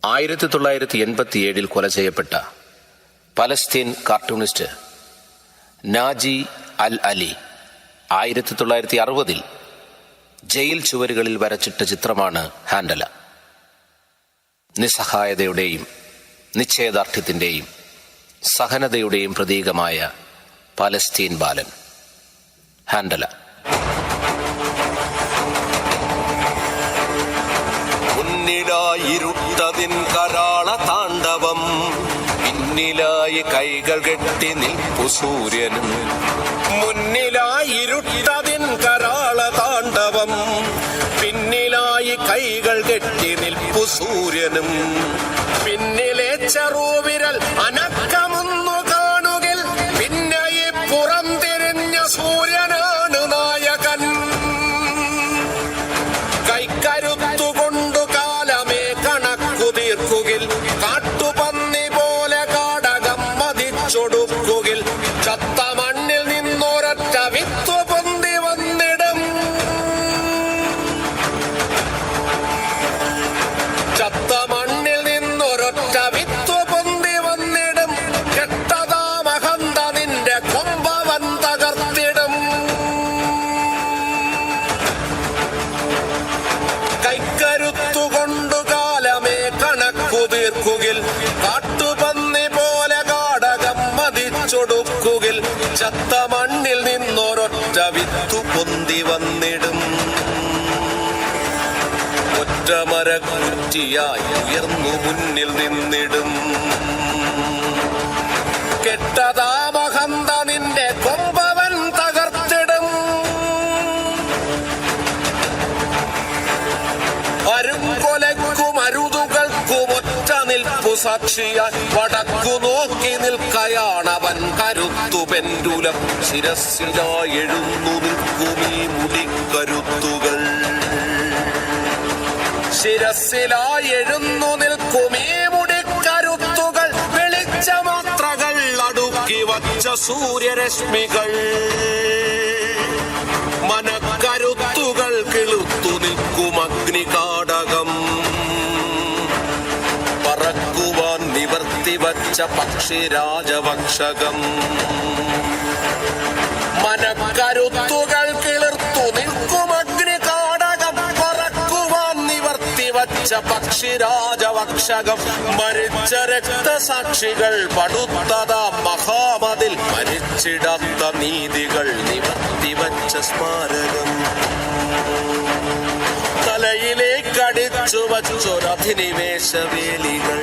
1987 കൊല ചെയ്യപ്പെട്ട Palestine cartoonist Naji അൽ Ali 1960 jail ചുവരുകളിൽ വരച്ചിട്ട ചിത്രമാണ് ഹാൻഡല. നിസ്സഹായതയുടെയും നിശ്ചയദാർഢ്യത്തിൻ്റെയും സഹനതയുടെയും പ്രതീകമായ പലസ്തീൻ ബാലൻ ഹാൻഡല. മുന്നിലായിരുട്ടതിൻ കരാള താണ്ഡവം, പിന്നിലായി കൈകൾ കെട്ടി നിൽപ്പു സൂര്യനും. മുന്നിലായിരുട്ടതിൻ കരാള താണ്ഡവം, പിന്നിലായി കൈകൾ കെട്ടി നിൽപ്പു സൂര്യനും. പിന്നിലെ ചെറുവിരൽ അനക്കമൊന്നു കാണുകിൽ പിന്നെ ഈ പുറം തിരിഞ്ഞ സൂര്യനാണ് നായകൻ. കൈക്കരുത്തുകൊണ്ടു കാലമേ കണക്കു തീർക്കുകിൽ, കാട്ടുപന്നി പോലെ കാടകം മതിച്ചൊടുക്കുകിൽ, ചത്ത മണ്ണിൽ നിന്നൊരൊറ്റ വിത്തു പൊന്തി വന്നിടും. ചത്ത മണ്ണിൽ നിന്നൊരൊറ്റ വിത്തു പൊന്തി വന്നിടും. കെട്ടതാമഹന്ത നിന്റെ കൊമ്പവൻ തകർത്തിടും. കൈക്കരുത്തുകൊണ്ടു കാലമേ കണക്കു തീർക്കുകിൽ, കാട്ടുപന്നി പോലെ കാടകം മതിച്ചൊടുക്കുകിൽ, ചത്ത മണ്ണിൽ നിന്നൊരൊറ്റ വിത്തു പൊന്തി വന്നിടും. ഒറ്റമരക്കുറ്റിയായി ഉയർന്നു മുന്നിൽ നിന്നിടും. കെട്ടതാമഹന്ത നിന്റെ കൊമ്പവൻ തകർത്തിടും. അരുംകൊലയ്ക്കും അരുതുകൾക്കും ഒറ്റ നിൽപ്പു സാക്ഷിയായി വടക്കു നോക്കി നിൽക്കയാണവൻ കരുത്തു പെൻഡുലം. ശിരസ്സിലായി എഴുന്നു നിൽക്കുമീ മുടിക്കരുത്തുകൾ, ശിരസ്സിലായി എഴുന്നു നിൽക്കുമീ മുടിക്കരുത്തുകൾ. വെളിച്ചമാത്രകൾ അടുക്കി വച്ച സൂര്യരശ്മികൾ, മനക്കരുത്തുകൾ കിളുത്തു നിൽക്കും അഗ്നികാടകം. പറക്കുവാൻ നിവർത്തി വച്ച പക്ഷി രാജവക്ഷകം, മനക്കരുത്തുകൾ കിളിർത്തു നിൽക്കും അഗ്നികാടകം. പറക്കുവാൻ നിവർത്തി വച്ച പക്ഷി രാജവക്ഷകം. മരിച്ച രക്തസാക്ഷികൾ പടുത്തതാ മഹാമതിൽ, മരിച്ചിടാത്ത നീതികൾ നിവർത്തി വച്ച സ്മാരകം. തലയിലേക്കടിച്ചു വച്ചൊരധിനിവേശവേലികൾ,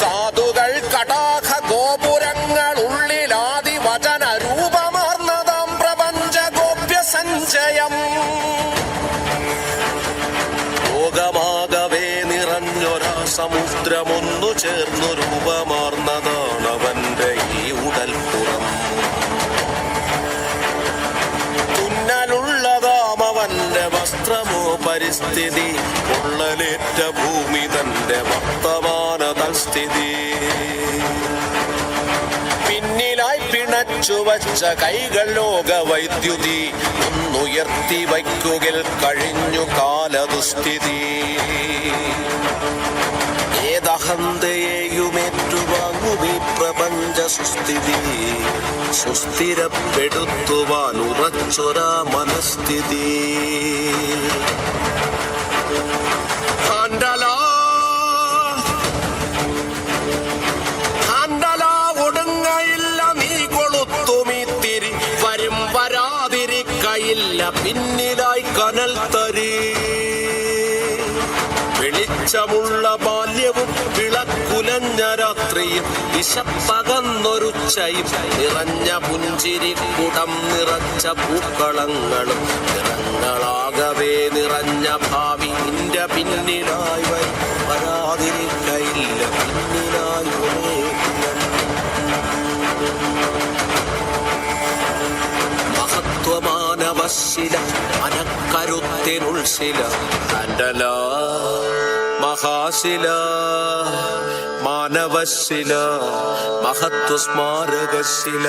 കാതുകൾ കടാഹ ഗോപുരങ്ങൾ, ഉള്ളിലാദി വചന രൂപമാർന്നതാം പ്രപഞ്ച ഗോപ്യ സഞ്ചയം. ലോകമാകവേ നിറഞ്ഞൊരാ സമുദ്രമൊന്നു ചേർന്നു രൂപമാർന്നതാണവന്റെ ഈ ഉടൽപ്പുറം. തുന്നലുള്ളതാമവന്റെ വസ്ത്രമോ പരിസ്ഥിതി, പൊള്ളലേറ്റ ഭൂമി തന്റെ വർത്തമാന തൽസ്ഥിതി. പിന്നിലായി പിണച്ചു വച്ച കൈകൾ ലോക വൈദ്യുതി, ഒന്നുയർത്തി വയ്ക്കുകിൽ കഴിഞ്ഞു കാലദുസ്ഥിതി. ഏതഹന്തയെയുമേറ്റുവാങ്ങുമീ പ്രപഞ്ച സുസ്ഥിതി, സുസ്ഥിരപ്പെടുത്തുവാൻ ഉറച്ചൊരാ മനസ്ഥിതി. ഒടുങ്ങയില്ല നീ കൊളുത്തുമീ തിരി, വരും വരാതിരിക്കയില്ല പിന്നിലായി കനൽ തരി. വെളിച്ചമുള്ള ബാല്യവും വിളക്കുലഞ്ഞ രാത്രിയും, വിശപ്പകന്നൊരുച്ചയും നിറഞ്ഞ പുഞ്ചിരിക്കുടം നിറച്ച പൂക്കളങ്ങളും, നിറങ്ങളാകവേ നിറഞ്ഞ ഭാവി നിന്റെ പിന്നിലായി വരാതിരിക്കയില്ല പിന്നിലായി. മഹത്വമാനവശില മനക്കരുത്തിനുൾശില, ഹാൻഡല മഹാശില മാനവശില, മഹത്വ സ്മാരകശില.